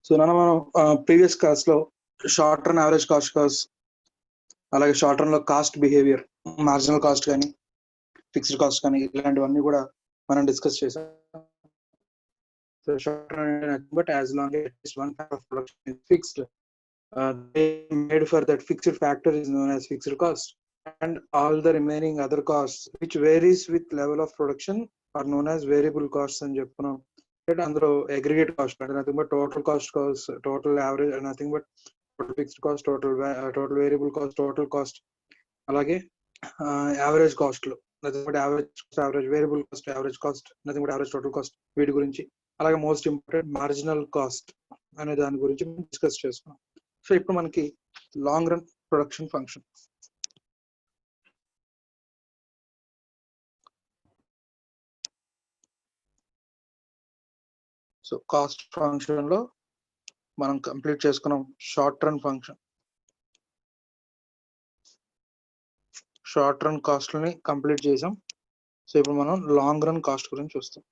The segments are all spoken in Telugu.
సో మనం ప్రీవియస్ క్లాస్ లో short run average cost curves, అలాగే షార్ట్ రన్ లో కాస్ట్ బిహేవియర్, మార్జినల్ కాస్ట్ కానీ ఫిక్స్డ్ కాస్ట్ కానీ ఇలాంటివన్నీ కూడా మనం డిస్కస్ చేసాం. So short run but as long as one factor of production is fixed, they made for that fixed factor is known as fixed cost, and all the remaining other costs which varies with level of production are known as variable costs అని చెప్పుకున్నాం. అందులో అగ్రిగేట్ కాస్ట్ అంటే nothing but total cost, total average, nothing but total fixed cost, total variable cost, total cost, అలాగే యావరేజ్ కాస్ట్ లో nothing but average variable cost, average cost, nothing but average total cost, వీటి గురించి, అలాగే మోస్ట్ ఇంపార్టెంట్ మార్జినల్ కాస్ట్ అనే దాని గురించి డిస్కస్ చేసుకున్నాం. సో ఇప్పుడు మనకి long run production function. So cost function లో మనం కంప్లీట్ చేసుకున్నాం short run function. Short run cost ని కంప్లీట్ చేసాం. సో ఇప్పుడు మనం లాంగ్ రన్ కాస్ట్ గురించి చూస్తాం.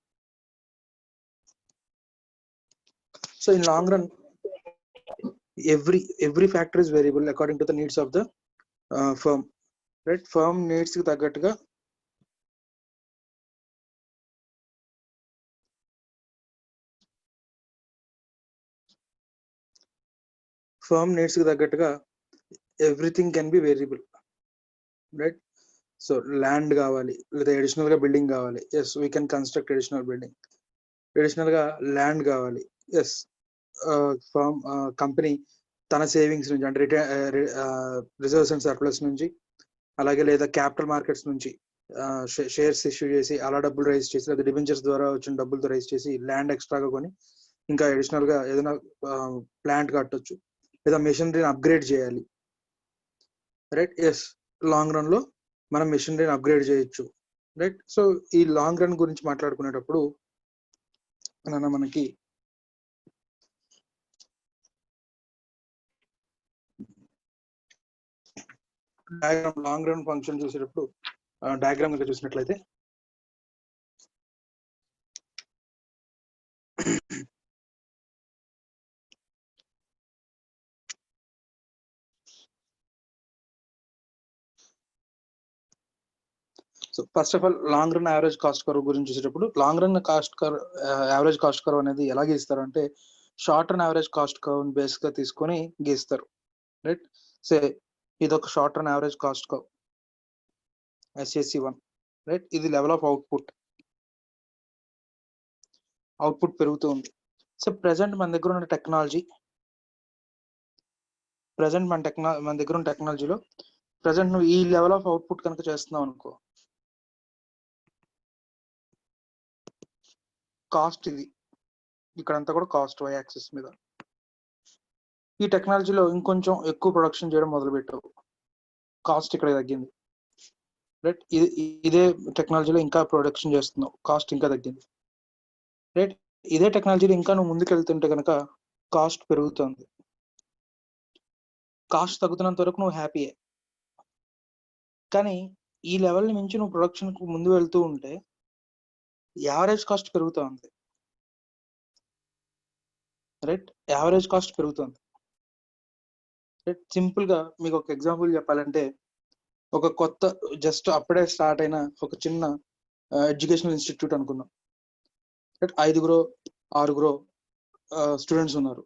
So in long run every factor is variable according to the needs of the firm, right? Firm needs కి తగ్గట్టుగా everything can be variable, right? So land కావాలి లేదా అడిషనల్ గా బిల్డింగ్ కావాలి, yes we can construct additional building. Additional గా ల్యాండ్ కావాలి, ఎస్ ఫర్మ్ కంపెనీ తన సేవింగ్స్ నుంచి అంటే రిజర్వ్స్ అండ్ సర్ప్లస్ నుంచి, అలాగే లేదా క్యాపిటల్ మార్కెట్స్ నుంచి షేర్స్ ఇష్యూ చేసి అలా డబ్బులు రైజ్ చేసి, లేదా డిబెంచర్స్ ద్వారా వచ్చిన డబ్బులతో రైజ్ చేసి ల్యాండ్ ఎక్స్ట్రాగా కొని ఇంకా అడిషనల్ గా ఏదైనా ప్లాంట్ కట్టొచ్చు, లేదా మెషినరీని అప్గ్రేడ్ చేయాలి, రైట్? ఎస్, లాంగ్ రన్ లో మనం మెషినరీని అప్గ్రేడ్ చేయొచ్చు, రైట్? సో ఈ లాంగ్ రన్ గురించి మాట్లాడుకునేటప్పుడు మనకి డయాగ్రామ్, లాంగ్ రన్ ఫంక్షన్ చూసేటప్పుడు డయాగ్రామ్ ఇంకా చూసినట్లయితే so first of all long run average cost curve గురించి చూసేటప్పుడు long run cost curve, average cost curve అనేది ఎలా గీస్తారు అంటే short run average cost curve base గా తీసుకొని గీస్తారు, రైట్? సే ఇది ఒక short run average cost curve SAC1, right? ఇది లెవెల్ ఆఫ్ అవుట్పుట్ పెరుగుతూ ఉంది. సో ప్రెసెంట్ మన దగ్గర ఉన్న టెక్నాలజీలో ప్రెసెంట్ నువ్వు ఈ లెవెల్ ఆఫ్ అవుట్పుట్ కనుక చేస్తున్నావు అనుకో, కాస్ట్ ఇది ఇక్కడంతా కూడా కాస్ట్ y యాక్సిస్ మీద. ఈ టెక్నాలజీలో ఇంకొంచెం ఎక్కువ ప్రొడక్షన్ చేయడం మొదలు పెట్టావు, కాస్ట్ ఇక్కడ తగ్గింది, రైట్? ఇదే టెక్నాలజీలో ఇంకా ప్రొడక్షన్ చేస్తున్నావు, కాస్ట్ ఇంకా తగ్గింది, రైట్? ఇదే టెక్నాలజీలో ఇంకా నువ్వు ముందుకు వెళ్తుంటే కనుక కాస్ట్ పెరుగుతుంది. కాస్ట్ తగ్గుతున్నంత వరకు నువ్వు హ్యాపీయే, కానీ ఈ లెవెల్ని మించి నువ్వు ప్రొడక్షన్ కు ముందు వెళ్తూ ఉంటే యావరేజ్ కాస్ట్ పెరుగుతూ ఉంది, రైట్? యావరేజ్ కాస్ట్ పెరుగుతుంది, రైట్? సింపుల్ గా మీకు ఒక ఎగ్జాంపుల్ చెప్పాలంటే, ఒక కొత్త జస్ట్ అప్పుడే స్టార్ట్ అయిన ఒక చిన్న ఎడ్యుకేషనల్ ఇన్స్టిట్యూట్ అనుకుందాం, రైట్? 5-6 స్టూడెంట్స్ ఉన్నారు.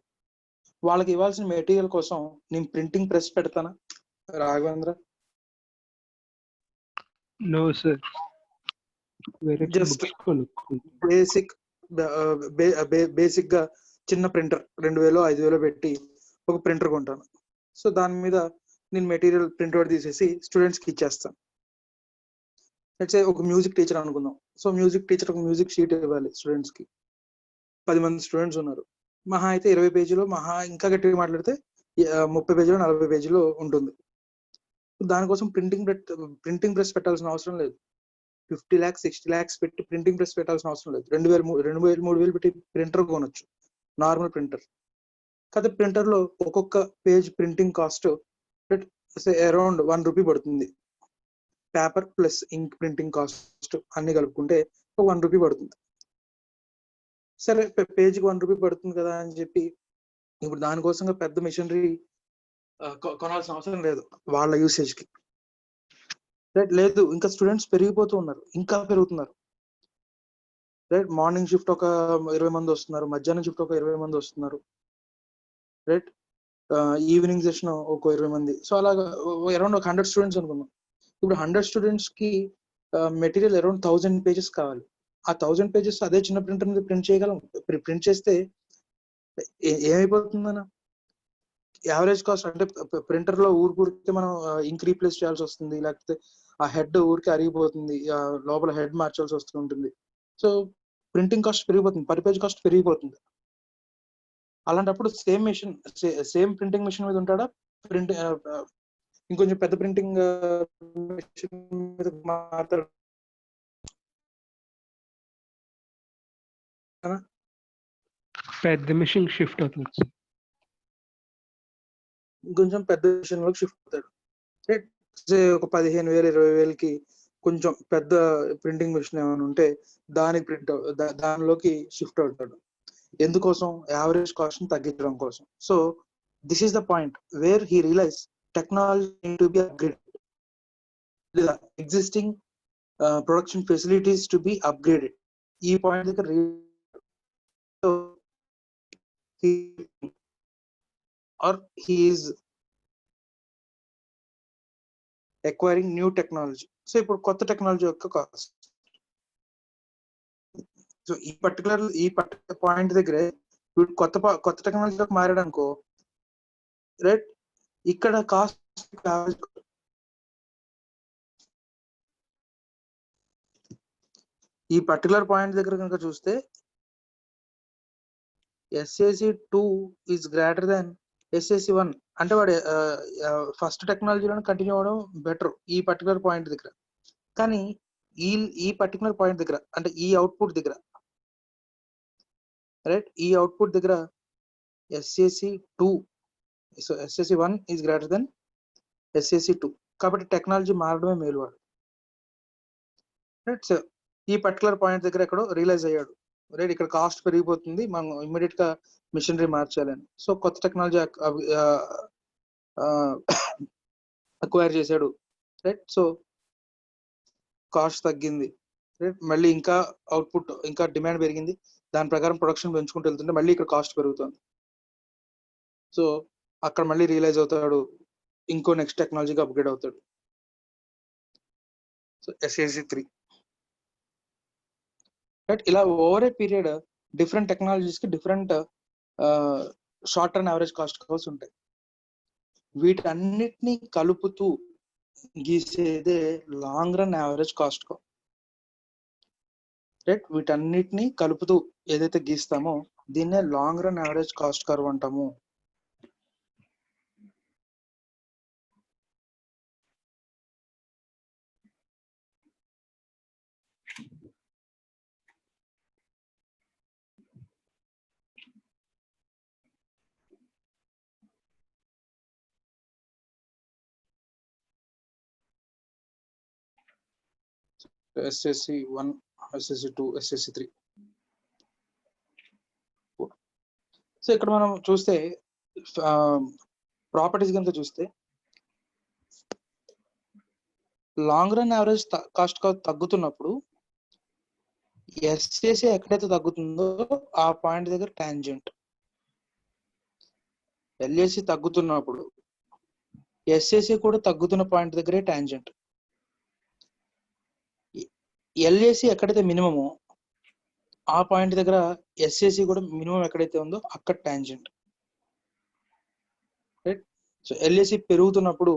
వాళ్ళకి ఇవ్వాల్సిన మెటీరియల్ కోసం నేను ప్రింటింగ్ ప్రెస్ పెడతానా Raghavendra? No sir. Just basic గా చిన్న ప్రింటర్ 2000-5000 పెట్టి ఒక ప్రింటర్ కొంటాను. సో దాని మీద నేను మెటీరియల్ ప్రింట్అవుట్ తీసేసి స్టూడెంట్స్ కి ఇచ్చేస్తాను. లెట్స్ సే ఒక మ్యూజిక్ టీచర్ అనుకుందాం. సో మ్యూజిక్ టీచర్ ఒక మ్యూజిక్ షీట్ ఇవ్వాలి స్టూడెంట్స్ కి. 10 మంది స్టూడెంట్స్ ఉన్నారు. మహా అయితే 20 పేజీలో, మహా ఇంకా గట్టిగా మాట్లాడితే 30 పేజీలో 40 పేజీలో ఉంటుంది. దానికోసం ప్రింటింగ్ ప్రెస్ పెట్టాల్సిన అవసరం లేదు. 50 lakhs 60 lakhs పెట్టి ప్రింటింగ్ ప్రెస్ పెట్టాల్సిన అవసరం లేదు. 2000-3000 పెట్టి ప్రింటర్ కొనొచ్చు, నార్మల్ ప్రింటర్. కాకపోతే ప్రింటర్ లో ఒక్కొక్క page printing cost around 1 rupee పడుతుంది. పేపర్ ప్లస్ ఇంక్ ప్రింటింగ్ కాస్ట్ అన్ని కలుపుకుంటే 1 రూపీ పడుతుంది. సరే పేజీకి 1 రూపీ పడుతుంది కదా అని చెప్పి ఇప్పుడు దానికోసంగా పెద్ద మిషనరీ కొనాల్సిన అవసరం లేదు వాళ్ళ యూసేజ్ కి. రైట్, లేదు ఇంకా స్టూడెంట్స్ పెరిగిపోతూ ఉన్నారు, ఇంకా పెరుగుతున్నారు. రైట్, మార్నింగ్ షిఫ్ట్ ఒక 20 మంది వస్తున్నారు, మధ్యాహ్నం షిఫ్ట్ ఒక 20 మంది వస్తున్నారు. రైట్, ఈవినింగ్ సెషన్ ఒక 20 మంది. సో అలాగా అరౌండ్ ఒక 100 స్టూడెంట్స్ అనుకున్నాం. ఇప్పుడు 100 స్టూడెంట్స్ కి మెటీరియల్ అరౌండ్ 1000 పేజెస్ కావాలి. ఆ 1000 పేజెస్ అదే చిన్న ప్రింటర్ మీద ప్రింట్ చేయగలం. ప్రింట్ చేస్తే ఏమైపోతుందన్న యావరేజ్ కాస్ట్ అంటే ప్రింటర్ లో ఊరికే మనం ఇంక్ రీప్లేస్ చేయాల్సి వస్తుంది, లేకపోతే ఆ హెడ్ ఊరికి అరిగిపోతుంది, లోపల హెడ్ మార్చాల్సి వస్తుంటుంది. సో ప్రింటింగ్ కాస్ట్ పెరిగిపోతుంది, పర్ పేజ్ కాస్ట్ పెరిగిపోతుంది. అలాంటప్పుడు సేమ్ ప్రింటింగ్ మెషిన్ మీద ఉంటాడా, ప్రింట్ ఇంకొంచెం పెద్ద ప్రింటింగ్ మెషిన్ మీద మాట్లాడు పెద్ద మిషన్ షిఫ్ట్ అవుతుంది, ఇంకొంచెం పెద్ద మిషన్ లోకి షిఫ్ట్ అవుతాడు. ఒక 15,000 20,000కి కొంచెం పెద్ద ప్రింటింగ్ మిషన్ ఏమైనా ఉంటే దానికి దానిలోకి షిఫ్ట్ అవుతాడు. ఎందుకోసం? యావరేజ్ కాస్ట్ ని తగ్గించడం కోసం. So this is the point where he realize technology to be upgraded, existing production facilities to be upgraded. ఈ పాయింట్ దగ్గర he is acquiring new technology. So ఇప్పుడు కొత్త టెక్నాలజీ యొక్క కాస్ట్. సో ఈ పర్టికులర్ పాయింట్ దగ్గరే కొత్త టెక్నాలజీలోకి మారాడు అనుకో, రైట్, ఇక్కడ కాస్ట్ ఈ పర్టికులర్ పాయింట్ దగ్గర కనుక చూస్తే SAC2 is greater than SAC1. అంటే వాడు ఫస్ట్ టెక్నాలజీలో కంటిన్యూ అవ్వడం బెటర్ ఈ పర్టికులర్ పాయింట్ దగ్గర. కానీ ఈ పర్టికులర్ పాయింట్ దగ్గర అంటే ఈ అవుట్పుట్ దగ్గర, రైట్, ఈ అవుట్పుట్ దగ్గర SAC2, so SAC1 is greater than SAC2. కాబట్టి టెక్నాలజీ మారడమే మేలు వాడు. రైట్, సో ఈ పర్టికులర్ పాయింట్ దగ్గర ఎక్కడో రియలైజ్ అయ్యాడు, రైట్, ఇక్కడ కాస్ట్ పెరిగిపోతుంది, మనం ఇమ్మీడియట్ గా మిషనరీ మార్చాలని. సో కొత్త టెక్నాలజీ అక్వైర్ చేశాడు, రైట్. సో కాస్ట్ తగ్గింది, రైట్, మళ్ళీ ఇంకా అవుట్పుట్ ఇంకా డిమాండ్ పెరిగింది, దాని ప్రకారం ప్రొడక్షన్ పెంచుకుంటూ వెళ్తుంటే మళ్ళీ ఇక్కడ కాస్ట్ పెరుగుతుంది. సో అక్కడ మళ్ళీ రియలైజ్ అవుతాడు, ఇంకో నెక్స్ట్ టెక్నాలజీకి అప్గ్రేడ్ అవుతాడు. So SAC3, right. ఇలా over a period different technologies కి different short run average cost curves ఉంటాయి. వీటన్నిటిని కలుపుతూ గీసేదే long run average cost curve, right. వీటన్నిటిని కలుపుతూ ఏదైతే గీస్తామో దీన్నే long run average cost curve అంటాము. SAC1, SAC2, SAC3. సో ఇక్కడ మనం చూస్తే ప్రాపర్టీస్ కనుక చూస్తే long run average cost curve తగ్గుతున్నప్పుడు SAC ఎక్కడైతే తగ్గుతుందో ఆ పాయింట్ దగ్గర టాంజెంట్, LAC తగ్గుతున్నప్పుడు SAC కూడా తగ్గుతున్న పాయింట్ దగ్గరే టాంజెంట్. LAC ఎక్కడైతే మినిమమో ఆ పాయింట్ దగ్గర SAC కూడా మినిమం ఎక్కడైతే ఉందో అక్కడ టాంజెంట్, రైట్. సో LAC పెరుగుతున్నప్పుడు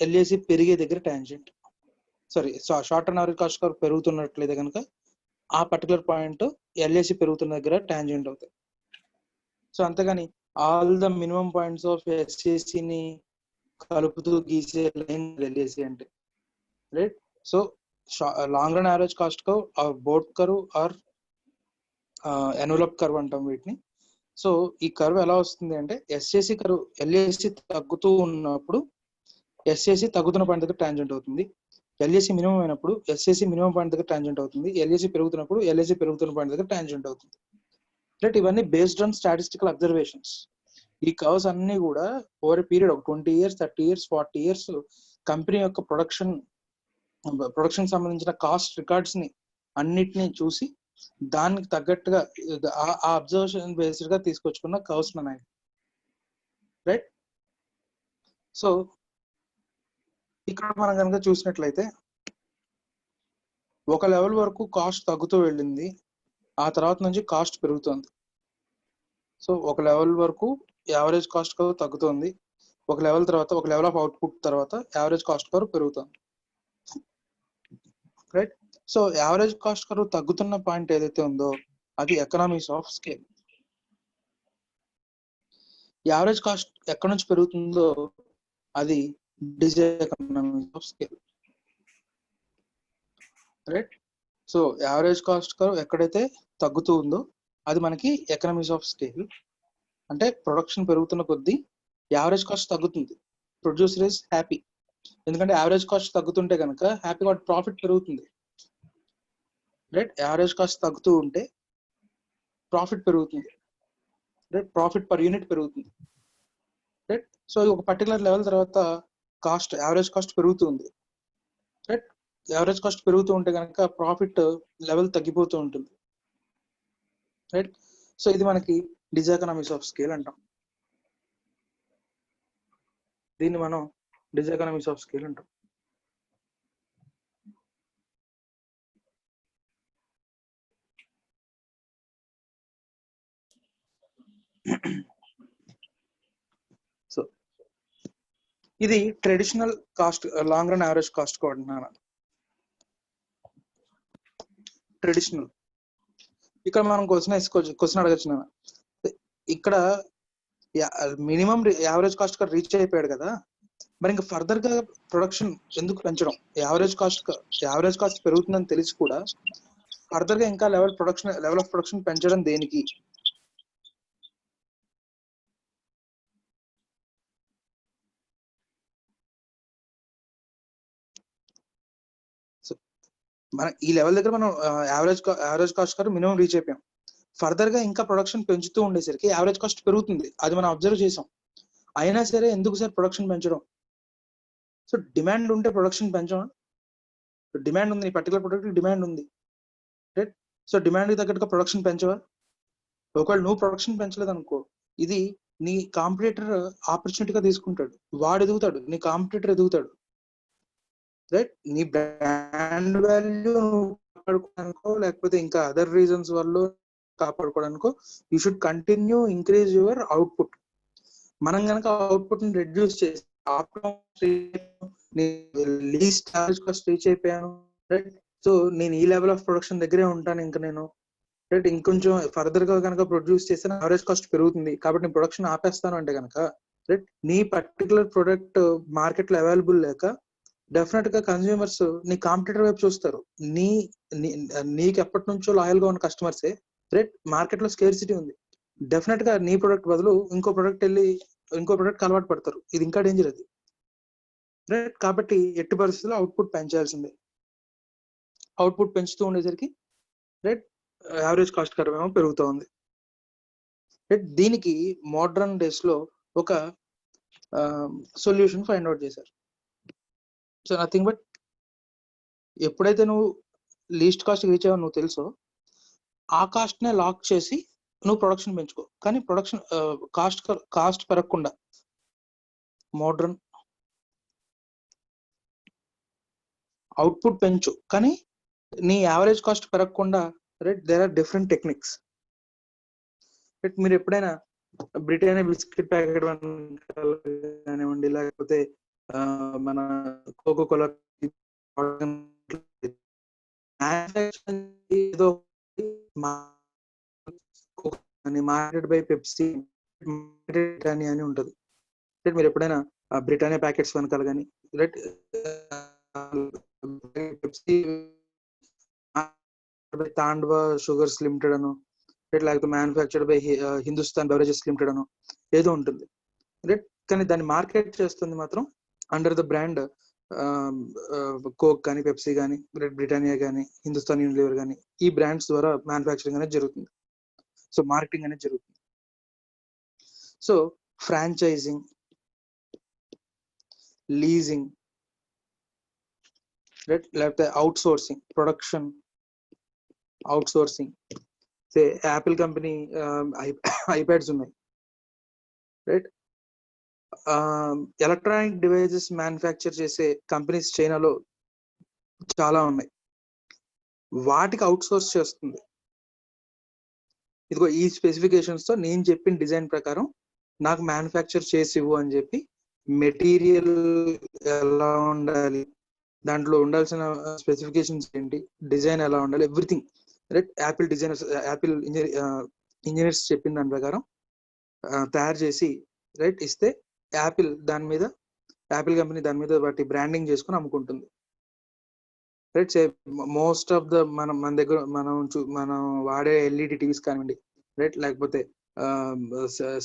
LAC పెరిగే దగ్గర tangent, sorry short run average cost curve పెరుగుతున్నట్లయితే కనుక ఆ పర్టికులర్ పాయింట్ LAC పెరుగుతున్న దగ్గర టాంజెంట్ అవుతాయి. సో అంతేగాని all the minimum points of SAC ని కలుపుతూ గీసే లైన్ LAC అంటే, right. So long run average cost curve or boat curve or envelope curve అంటాం వీటిని. సో ఈ కర్వ్ ఎలా వస్తుంది అంటే SAC కర్వ్ LAC తగ్గుతూ ఉన్నప్పుడు SAC తగ్గుతున్న పాయింట్ దగ్గర టాంజెంట్ అవుతుంది, LAC మినిమం అయినప్పుడు SAC మినిమం పాయింట్ దగ్గర టాంజెంట్ అవుతుంది, LAC పెరుగుతున్నప్పుడు LAC పెరుగుతున్న పాయింట్ దగ్గర టాంజెంట్ అవుతుంది, రైట్. ఇవన్నీ బేస్డ్ ఆన్ స్టాటిస్టికల్ అబ్జర్వేషన్స్. ఈ కర్వ్స్ అన్ని కూడా ఓవర్ పీరియడ్ ఒక 20 years 30 years 40 years కంపెనీ యొక్క ప్రొడక్షన్ సంబంధించిన కాస్ట్ రికార్డ్స్ ని అన్నిటినీ చూసి దానికి తగ్గట్టుగా ఆ అబ్జర్వేషన్ బేస్డ్ గా తీసుకొచ్చుకున్న కర్వ్స్ ఉన్నాయి, రైట్? సో ఇక్కడ మనం కనుక చూసినట్లయితే ఒక లెవెల్ వరకు కాస్ట్ తగ్గుతూ వెళ్ళింది, ఆ తర్వాత నుంచి కాస్ట్ పెరుగుతుంది. సో ఒక లెవెల్ వరకు యావరేజ్ కాస్ట్ కర్వ్ తగ్గుతుంది, ఒక లెవెల్ తర్వాత ఒక లెవెల్ ఆఫ్ అవుట్పుట్ తర్వాత యావరేజ్ కాస్ట్ కర్వ్ పెరుగుతుంది, right? So average cost curve తగ్గుతున్న పాయింట్ ఏదైతే ఉందో అది economies of scale. Average cost ఎక్కడి నుంచి పెరుగుతుందో అది diseconomies of scale, right? So average cost curve ఎక్కడైతే తగ్గుతూ ఉందో అది మనకి ఎకనామీస్ ఆఫ్ స్కేల్. అంటే ప్రొడక్షన్ పెరుగుతున్న కొద్దీ యావరేజ్ కాస్ట్ తగ్గుతుంది, ప్రొడ్యూసర్ ఇస్ హ్యాపీ. ఎందుకంటే యావరేజ్ కాస్ట్ తగ్గుతుంటే కనుక హ్యాపీగా ప్రాఫిట్ పెరుగుతుంది, రైట్? యావరేజ్ కాస్ట్ తగ్గుతూ ఉంటే ప్రాఫిట్ పెరుగుతుంది, రైట్? ప్రాఫిట్ పర్ యూనిట్ పెరుగుతుంది, రైట్? సో ఒక పర్టికులర్ లెవెల్ తర్వాత కాస్ట్ యావరేజ్ కాస్ట్ పెరుగుతుంది, రైట్? యావరేజ్ కాస్ట్ పెరుగుతూ ఉంటే కనుక ప్రాఫిట్ లెవెల్ తగ్గిపోతూ ఉంటుంది, రైట్? సో ఇది మనకి డిసెకనామీస్ ఆఫ్ స్కేల్ అంటాం. దీన్ని మనం డిసెకనామీస్ ఆఫ్ స్కేల్ అంటాం. సో ఇది traditional cost long run average cost coordinate. Traditional ఇక్కడ మనం క్వశ్చన్ అడగచ్చు, ఇక్కడ మినిమం యావరేజ్ కాస్ట్ రీచ్ అయిపోయాడు కదా, మరి ఇంకా ఫర్దర్ గా ప్రొడక్షన్ ఎందుకు పెంచడం? యావరేజ్ కాస్ట్ పెరుగుతుందని తెలిసి కూడా ఫర్దర్ గా ఇంకా లెవెల్ ఆఫ్ ప్రొడక్షన్ పెంచడం దేనికి? మన ఈ లెవెల్ దగ్గర మనం యావరేజ్ కాస్ట్ కాదు మినిమం రీచ్ అయిపోయాం. ఫర్దర్ గా ఇంకా ప్రొడక్షన్ పెంచుతూ ఉండేసరికి యావరేజ్ కాస్ట్ పెరుగుతుంది, అది మనం అబ్జర్వ్ చేసాం. అయినా సరే ఎందుకు సార్ ప్రొడక్షన్ పెంచడం? సో డిమాండ్ ఉంటే ప్రొడక్షన్ పెంచడం. డిమాండ్ ఉంది, పర్టికులర్ ప్రొడక్ట్ డిమాండ్ ఉంది, రైట్? సో డిమాండ్ తగ్గట్టుగా ప్రొడక్షన్ పెంచవా? ఒకవేళ నువ్వు ప్రొడక్షన్ పెంచలేదు అనుకో, ఇది నీ కాంపిటీటర్ ఆపర్చునిటీగా తీసుకుంటాడు, వాడు ఎదుగుతాడు, నీ కాంపిటీటర్ ఎదుగుతాడు, రైట్? నీ బ్రాండ్ వాల్యూ కాపాడుకోవడానికో లేకపోతే ఇంకా అదర్ రీజన్స్ వల్ల కాపాడుకోవడానికో you should continue increase your output. మనం కనుక అవుట్పుట్ ని రెడ్యూస్ చేసి లీస్ట్ యావరేజ్ కాస్ట్ రీచ్ అయిపోయాను, రైట్? సో నేను ఈ లెవెల్ ఆఫ్ ప్రొడక్షన్ దగ్గరే ఉంటాను ఇంకా నేను, రైట్? ఇంకొంచెం ఫర్దర్ గా కనుక ప్రొడ్యూస్ చేస్తే యావరేజ్ కాస్ట్ పెరుగుతుంది కాబట్టి నేను ప్రొడక్షన్ ఆపేస్తాను అంటే కనుక, రైట్, నీ పర్టికులర్ ప్రొడక్ట్ మార్కెట్ లో అవైలబుల్ లేక డెఫినెట్ గా కన్స్యూమర్స్ నీ కాంపిటీటర్ వైపు చూస్తారు. నీకు ఎప్పటి నుంచో లాయల్ గా ఉన్న కస్టమర్సే, రైట్? మార్కెట్ లో స్కేర్సిటీ ఉంది, డెఫినెట్ గా నీ ప్రొడక్ట్ బదులు ఇంకో ప్రొడక్ట్ అలవాటు పడతారు. ఇది ఇంకా డేంజర్ అది, రైట్? కాబట్టి ఎట్టి పరిస్థితుల్లో అవుట్పుట్ పెంచాల్సిందే. అవుట్పుట్ పెంచుతూ ఉండేసరికి, రైట్, యావరేజ్ కాస్ట్ కర్వ్ ఏమో పెరుగుతూ ఉంది, రైట్? దీనికి మోడర్న్ డేస్ లో ఒక సొల్యూషన్ ఫైండ్ అవుట్ చేశారు. సో నథింగ్ బట్ ఎప్పుడైతే నువ్వు లీస్ట్ కాస్ట్ రీచ్ అయ్యావు నువ్వు తెలుసో, ఆ కాస్ట్ నే లాక్ చేసి నువ్వు ప్రొడక్షన్ పెంచుకో, కానీ ప్రొడక్షన్ కాస్ట్ పెరగకుండా. మోడర్న్ అవుట్పుట్ పెంచు కానీ నీ యావరేజ్ కాస్ట్ పెరగకుండా, right? There are different techniques, right? మీరు ఎప్పుడైనా బ్రిటానియా బిస్కెట్ ప్యాకెట్ కానివ్వండి, లేకపోతే మన కోకో కోలా ఏదో మార్కెట్ బై పెప్సీ అని ఉంటుంది, మీరు ఎప్పుడైనా బ్రిటానియా ప్యాకెట్స్ వెనకాల కానీ, right, Pepsi Thandava sugars limited అను, లేకపోతే manufactured by Hindustan beverages limited అను ఏదో ఉంటుంది, రైట్? కానీ దాన్ని మార్కెట్ చేస్తుంది మాత్రం అండర్ ద బ్రాండ్ కోక్ కానీ, పెప్సీ కానీ, బ్రిటానియా కానీ, హిందుస్థాన్ యూనిలివర్ కానీ, ఈ బ్రాండ్స్ ద్వారా మ్యానుఫ్యాక్చరింగ్ అనేది జరుగుతుంది. సో మార్కెటింగ్ అనేది జరుగుతుంది. సో ఫ్రాంచైజింగ్, లీజింగ్, రైట్, లేకపోతే out sourcing, production out sourcing. Apple company iPads ఉన్నాయి, రైట్. ఎలక్ట్రానిక్ డివైజెస్ మ్యానుఫ్యాక్చర్ చేసే కంపెనీస్ చైనాలో చాలా ఉన్నాయి, వాటికి అవుట్ సోర్స్ చేస్తుంది. ఇదిగో ఈ స్పెసిఫికేషన్స్ తో నేను చెప్పిన డిజైన్ ప్రకారం నాకు మ్యానుఫ్యాక్చర్ చేసి ఇవ్వు అని చెప్పి, మెటీరియల్ ఎలా ఉండాలి, దాంట్లో ఉండాల్సిన స్పెసిఫికేషన్స్ ఏంటి, డిజైన్ ఎలా ఉండాలి, everything, right. Apple designers, Apple engineers చెప్పిన దాని ప్రకారం తయారు చేసి, రైట్, ఇస్తే యాపిల్ కంపెనీ దాని మీద వాటి బ్రాండింగ్ చేసుకుని అమ్ముకుంటుంది, రైట్. మోస్ట్ ఆఫ్ ద మన దగ్గర మనం వాడే ఎల్ఈడి టీవీస్ కానివ్వండి, రైట్, లేకపోతే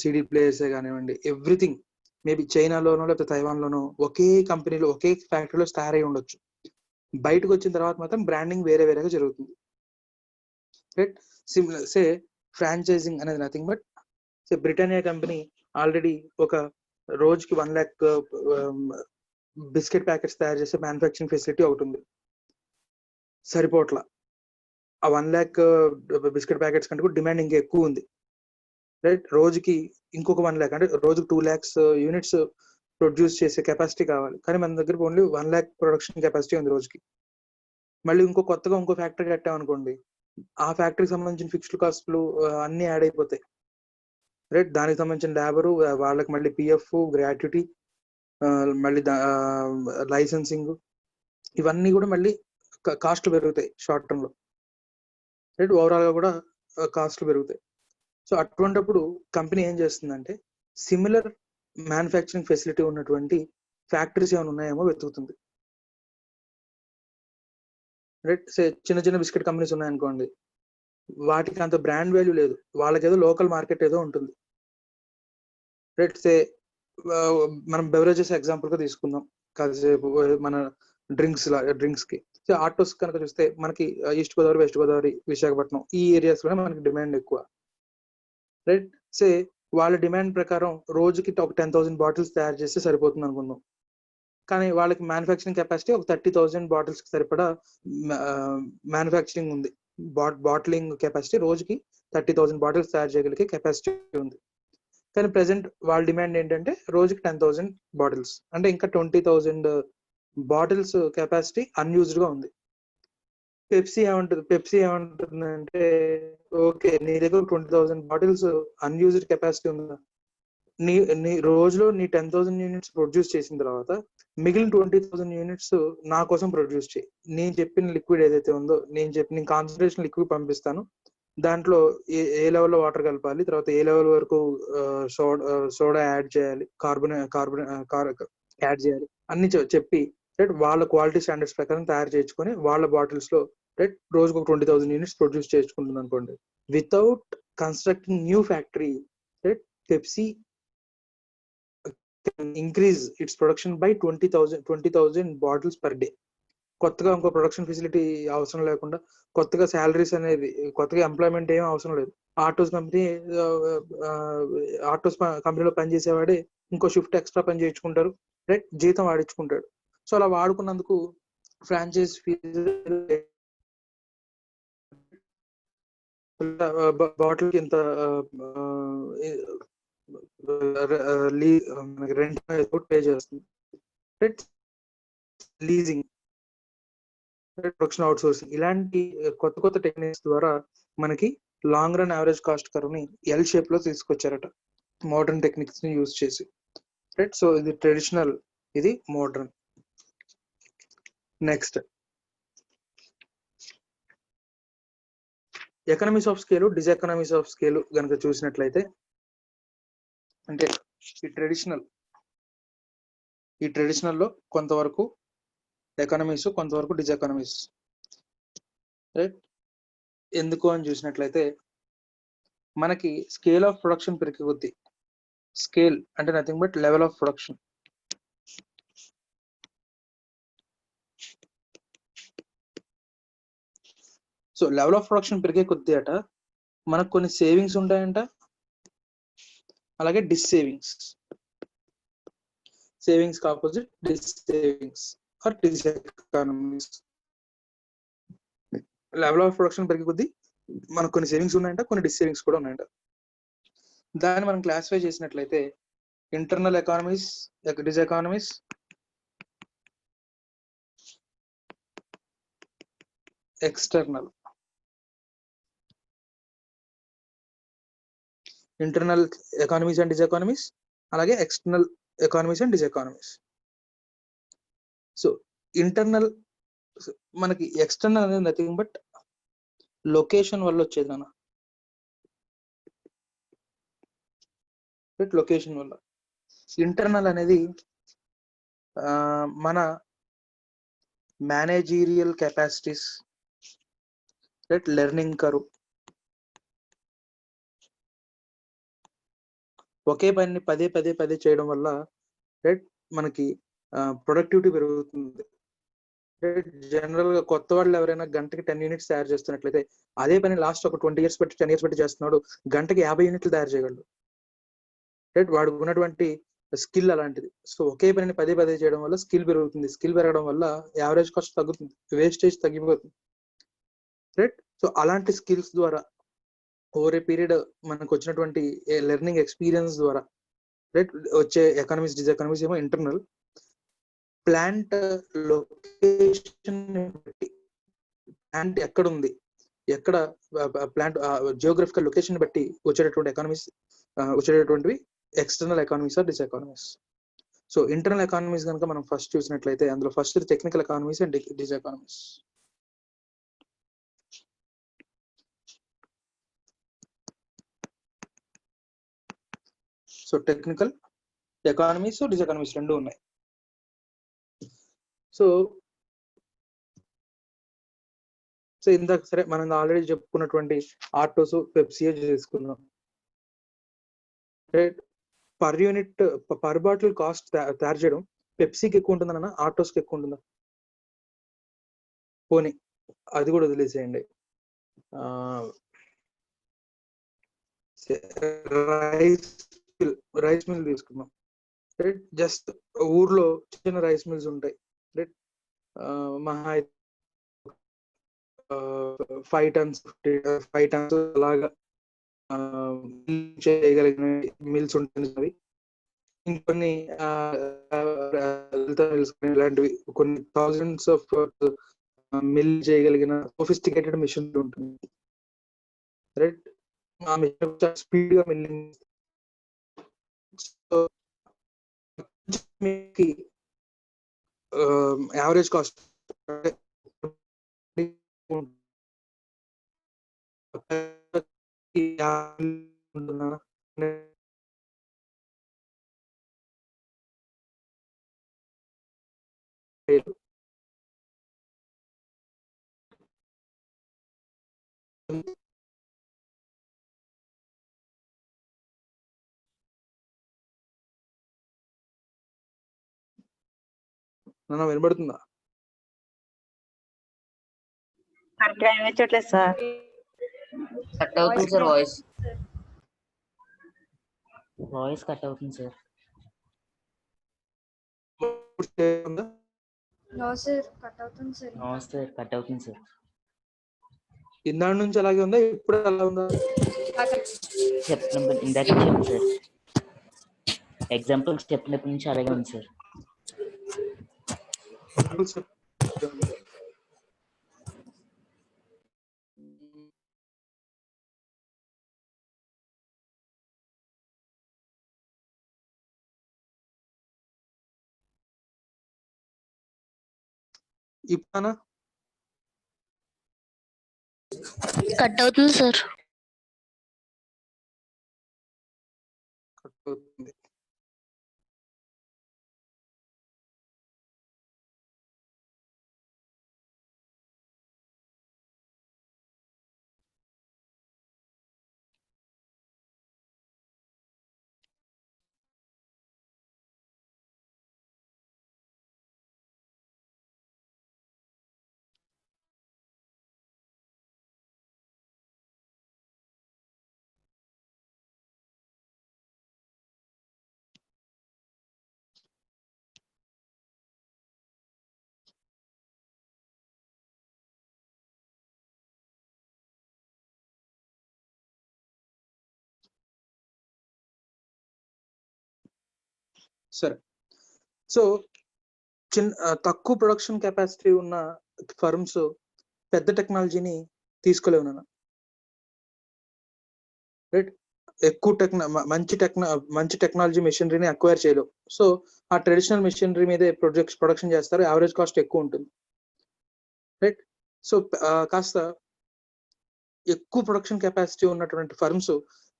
సిడి ప్లేయర్స్ కానివ్వండి, ఎవ్రీథింగ్ మేబీ చైనాలోనో లేకపోతే తైవాన్లోనో ఒకే కంపెనీలో ఒకే ఫ్యాక్టరీలో తయారై ఉండొచ్చు. బయటకు వచ్చిన తర్వాత మాత్రం బ్రాండింగ్ వేరే వేరేగా జరుగుతుంది, రైట్. ఫ్రాంచైజింగ్ అనేది nothing but Britannia company already ఒక రోజుకి 1 lakh బిస్కెట్ ప్యాకెట్స్ తయారు చేసే మ్యానుఫ్యాక్చరింగ్ ఫెసిలిటీ ఒకటి ఉంది. సరిపోట్ల ఆ 1 lakh బిస్కెట్ ప్యాకెట్స్ కంటే కూడా డిమాండ్ ఇంకా ఎక్కువ ఉంది, రైట్. రోజుకి ఇంకొక 1 lakh, అంటే రోజుకి 2 lakhs యూనిట్స్ ప్రొడ్యూస్ చేసే కెపాసిటీ కావాలి, కానీ మన దగ్గర ఓన్లీ 1 lakh ప్రొడక్షన్ కెపాసిటీ ఉంది రోజుకి. మళ్ళీ కొత్తగా ఇంకో ఫ్యాక్టరీ కట్టామనుకోండి, ఆ ఫ్యాక్టరీకి సంబంధించిన ఫిక్స్డ్ కాస్ట్లు అన్ని యాడ్ అయిపోతాయి, రైట్. దానికి సంబంధించిన లేబరు, వాళ్ళకి మళ్ళీ పిఎఫ్, గ్రాట్యుటీ, మళ్ళీ లైసెన్సింగ్, ఇవన్నీ కూడా మళ్ళీ కాస్ట్లు పెరుగుతాయి షార్ట్ టర్మ్ లో, రైట్. ఓవరాల్ గా కూడా కాస్ట్లు పెరుగుతాయి. సో అటువంటిప్పుడు కంపెనీ ఏం చేస్తుందంటే సిమిలర్ మ్యానుఫ్యాక్చరింగ్ ఫెసిలిటీ ఉన్నటువంటి ఫ్యాక్టరీస్ ఏమైనా ఉన్నాయేమో వెతుకుతుంది, రైట్. చిన్న చిన్న బిస్కెట్ కంపెనీస్ ఉన్నాయనుకోండి, వాటికి అంత బ్రాండ్ వాల్యూ లేదు, వాళ్ళకేదో లోకల్ మార్కెట్ ఏదో ఉంటుంది, రైట్. మనం బెవరేజెస్ ఎగ్జాంపుల్ గా తీసుకుందాం కాసేపు, మన డ్రింక్స్ కి. ఆటోస్ కనుక చూస్తే మనకి ఈస్ట్ గోదావరి, వెస్ట్ గోదావరి, విశాఖపట్నం ఈ ఏరియాస్ లోనే మనకి డిమాండ్ ఎక్కువ, రైట్. వాళ్ళ డిమాండ్ ప్రకారం రోజుకి ఒక 10,000 బాటిల్స్ తయారు చేస్తే సరిపోతుంది అనుకుందాం, కానీ వాళ్ళకి మ్యానుఫ్యాక్చరింగ్ కెపాసిటీ ఒక 30,000 బాటిల్స్ కి సరిపడా మ్యానుఫ్యాక్చరింగ్ ఉంది. బాటిలింగ్ కెపాసిటీ రోజుకి 30,000 బాటిల్స్ తయారు చేయగలిగే కెపాసిటీ ఉంది, కానీ ప్రెసెంట్ వాళ్ళ డిమాండ్ ఏంటంటే రోజుకి 10,000 బాటిల్స్, అంటే ఇంకా 20,000 బాటిల్స్ కెపాసిటీ అన్యూజ్డ్ గా ఉంది. పెప్సీ ఏమంటుంది అంటే, ఓకే నీ దగ్గర 20,000 బాటిల్స్ అన్యూజ్డ్ కెపాసిటీ ఉందా, నీ రోజులో నీ 10,000 యూనిట్స్ ప్రొడ్యూస్ చేసిన తర్వాత మిగిలిన 20,000 యూనిట్స్ నా కోసం ప్రొడ్యూస్ చేయి. నేను చెప్పిన లిక్విడ్ ఏదైతే ఉందో, నేను కాన్సన్ట్రేషన్ లిక్విడ్ పంపిస్తాను, దాంట్లో ఏ లెవెల్లో వాటర్ కలపాలి, తర్వాత ఏ లెవెల్ వరకు సోడా యాడ్ చేయాలి, కార్బన్ యాడ్ చేయాలి, అన్ని చెప్పి, రైట్, వాళ్ళ క్వాలిటీ స్టాండర్డ్స్ ప్రకారం తయారు చేయించుకొని వాళ్ళ బాటిల్స్ లో, రైట్, రోజుకు 20,000 యూనిట్స్ ప్రొడ్యూస్ చేసుకుంటుంది అనుకోండి. Without constructing new factory, right, Pepsi increase it's production by 20,000 bottles per day. కొత్తగా ఇంకో ప్రొడక్షన్ ఫెసిలిటీ అవసరం లేకుండా, కొత్తగా శాలరీస్ అనేది, కొత్తగా ఎంప్లాయ్మెంట్ ఏం అవసరం లేదు. ఆటోస్ కంపెనీలో పనిచేసేవాడే ఇంకో షిఫ్ట్ ఎక్స్ట్రా పని చేయించుకుంటారు, రైట్, జీతం వాడించుకుంటాడు. సో అలా వాడుకున్నందుకు ఫ్రాంచైజ్ ఫీజు బాటిల్ కి ఇంత రెంట్ పే చేస్తుంది, right. Leasing, production outsourcing, ఇలాంటి కొత్త టెక్నిక్స్ ద్వారా మనకి long run average cost curve ని ఎల్ షేప్ లో తీసుకొచ్చారట, మోడర్న్ టెక్నిక్స్ ని యూజ్ చేసి, రైట్. సో ఇది ట్రెడిషనల్, ఇది modern. Next economies of scale, diseconomies of scale కనుక చూసినట్లయితే, అంటే ఈ ట్రెడిషనల్ లో కొంతవరకు ఎకనమీస్, కొంతవరకు డిస్ఎకనమీస్, రైట్. ఎందుకు అని చూసినట్లయితే మనకి స్కేల్ ఆఫ్ ప్రొడక్షన్ పెరిగే కొద్దీ, స్కేల్ అంటే nothing but level of production, so level of production పెరిగే కొద్దీ అట మనకు కొన్ని సేవింగ్స్ ఉంటాయంట, అలాగే dissavings opposite dissavings or diseconomies. Level of production పెరిగే కొద్దీ మనకు కొన్ని సేవింగ్స్ ఉన్నాయంట, కొన్ని డిస్ సేవింగ్స్ కూడా ఉన్నాయంట. దాన్ని మనం క్లాసిఫై చేసినట్లయితే internal economies, diseconomies, external. Internal economies and diseconomies, అలాగే external economies and diseconomies. So internal మనకి ఎక్స్టర్నల్ అనేది నథింగ్ బట్ లొకేషన్ వల్ల వచ్చేది నాన్న. లొకేషన్ వల్ల. ఇంటర్నల్ అనేది మన managerial capacities, right, learning curve, ఒకే పని పదే పదే పదే చేయడం వల్ల రైట్ మనకి ప్రొడక్టివిటీ పెరుగుతుంది. జనరల్ గా కొత్త వాళ్ళు ఎవరైనా గంటకి 10 యూనిట్స్ తయారు చేస్తున్నట్లయితే అదే పని లాస్ట్ ఒక 20 years పెట్టి 10 years పెట్టి చేస్తున్నాడు, గంటకి 50 యూనిట్లు తయారు చేయగలడు. రైట్, వాడు ఉన్నటువంటి స్కిల్ అలాంటిది. సో ఒకే పనిని పదే పదే చేయడం వల్ల స్కిల్ పెరుగుతుంది. స్కిల్ పెరగడం వల్ల యావరేజ్ కాస్ట్ తగ్గుతుంది, వేస్టేజ్ తగ్గిపోతుంది. రైట్, సో అలాంటి స్కిల్స్ ద్వారా ఓవర్ ఏ పీరియడ్ మనకు వచ్చినటువంటి లెర్నింగ్ ఎక్స్పీరియన్స్ ద్వారా రైట్ వచ్చే ఎకానమీస్, డిస్ ఎకానమీస్ ఏమో ఇంటర్నల్. ప్లాంట్ లొకేషన్ బట్టి, ప్లాంట్ ఎక్కడ ఉంది, ఎక్కడ ప్లాంట్ జియోగ్రఫికల్ లొకేషన్ బట్టి వచ్చేటటువంటి ఎకానమీస్, వచ్చేటటువంటివి external economies or diseconomies. So internal economies కనుక మనం ఫస్ట్ చూసినట్లయితే అందులో first technical economies and diseconomies. So technical economies, diseconomies రెండు ఉన్నాయి. సో ఇందాక సరే మనం ఆల్రెడీ చెప్పుకున్నటువంటి ఆటోస్, పెప్సీ చేసుకున్నాం. Per unit, per bottle cost తయారు చేయడం పెప్సీకి ఎక్కువ ఉంటుందన్న, ఆటోస్కి ఎక్కువ ఉంటుందా? పోనీ అది కూడా వదిలేసేయండి. రైస్ మిల్ తీసుకున్నాం. రైట్, జస్ట్ ఊర్లో చిన్న రైస్ మిల్స్ ఉంటాయి. రైట్, మహా 5 tons అలాగా చేయగలిగిన మిల్స్ ఉంటుంది. ఇంకొన్ని ఇలాంటివి కొన్ని థౌజండ్స్ ఆఫ్ మిల్ చేయగలిగిన సోఫిస్టికేటెడ్ మిషన్ ఉంటుంది. రైట్, ఆ మిషన్ స్పీడ్ గా మిల్లింగ్. యావరేజ్ కాస్ట్ వినబడుతుందా? వినిపించట్లేదు సార్. కట్ అవుతుంది సార్, వాయిస్ కట్ అవుతుంది సార్. నో సార్, కట్ అవుతుంది సార్. నో సార్, కట్ అవుతుంది సార్. ఇందాక నుంచి అలాగే ఉందా, ఇప్పుడు అలా ఉందా? చెప్పినప్పుడు ఇందాక చెప్పండి సార్, ఎగ్జాంపుల్స్ చెప్పినప్పటి నుంచి అలాగే ఉంది సార్. ఇప్పుడు కట్ అవుతుంది సార్. కట్ అవుతుంది. సరే. సో తక్కువ ప్రొడక్షన్ కెపాసిటీ ఉన్న ఫర్మ్స్ పెద్ద టెక్నాలజీని తీసుకోలేవు నాన్న. రైట్, ఎక్కువ మంచి టెక్నాలజీ మెషినరీని అక్వైర్ చేయలేవు. సో ఆ ట్రెడిషనల్ మెషినరీ మీదే ప్రొడక్షన్ చేస్తారు, యావరేజ్ కాస్ట్ ఎక్కువ ఉంటుంది. రైట్. సో కాస్త ఎక్కువ ప్రొడక్షన్ కెపాసిటీ ఉన్నటువంటి ఫర్మ్స్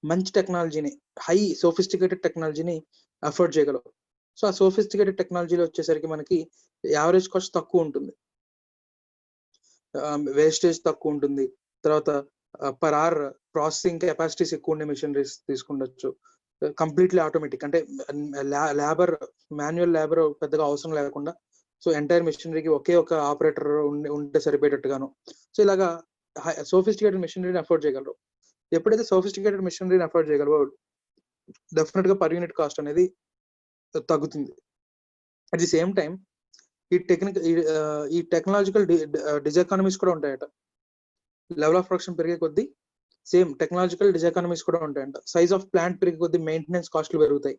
మంచి టెక్నాలజీని, హై సోఫిస్టికేటెడ్ టెక్నాలజీని అఫోర్డ్ చేయగలవు. సో ఆ సోఫిస్టికేటెడ్ టెక్నాలజీలో వచ్చేసరికి మనకి యావరేజ్ కాస్ట్ తక్కువ ఉంటుంది, వేస్టేజ్ తక్కువ ఉంటుంది, తర్వాత పర్ అవర్ ప్రాసెసింగ్ కెపాసిటీస్ ఎక్కువ ఉండే మెషినరీస్ తీసుకుండొచ్చు, కంప్లీట్లీ ఆటోమేటిక్, అంటే మాన్యువల్ లేబర్ పెద్దగా అవసరం లేకుండా, సో ఎంటైర్ మెషినరీకి ఒకే ఒక ఆపరేటర్ ఉంటే సరిపోయేటట్టుగాను. సో ఇలాగా సోఫిస్టికేటెడ్ మెషినరీని అఫోర్డ్ చేయగలరు. ఎప్పుడైతే సోఫిస్టికేటెడ్ మెషినరీని అఫోర్డ్ చేయగలవో డెఫినెట్ గా పర్ యూనిట్ కాస్ట్ అనేది తగ్గుతుంది. అట్ ది సేమ్ టైం ఈ టెక్నాలజికల్ డిజెకానమీస్ కూడా ఉంటాయట. లెవెల్ ఆఫ్ ప్రొడక్షన్ పెరిగే కొద్దీ సేమ్ టెక్నాలజికల్ డిజెకానమీస్ కూడా ఉంటాయంట. సైజ్ ఆఫ్ ప్లాంట్ పెరిగే కొద్దీ మెయింటెనెన్స్ కాస్ట్లు పెరుగుతాయి.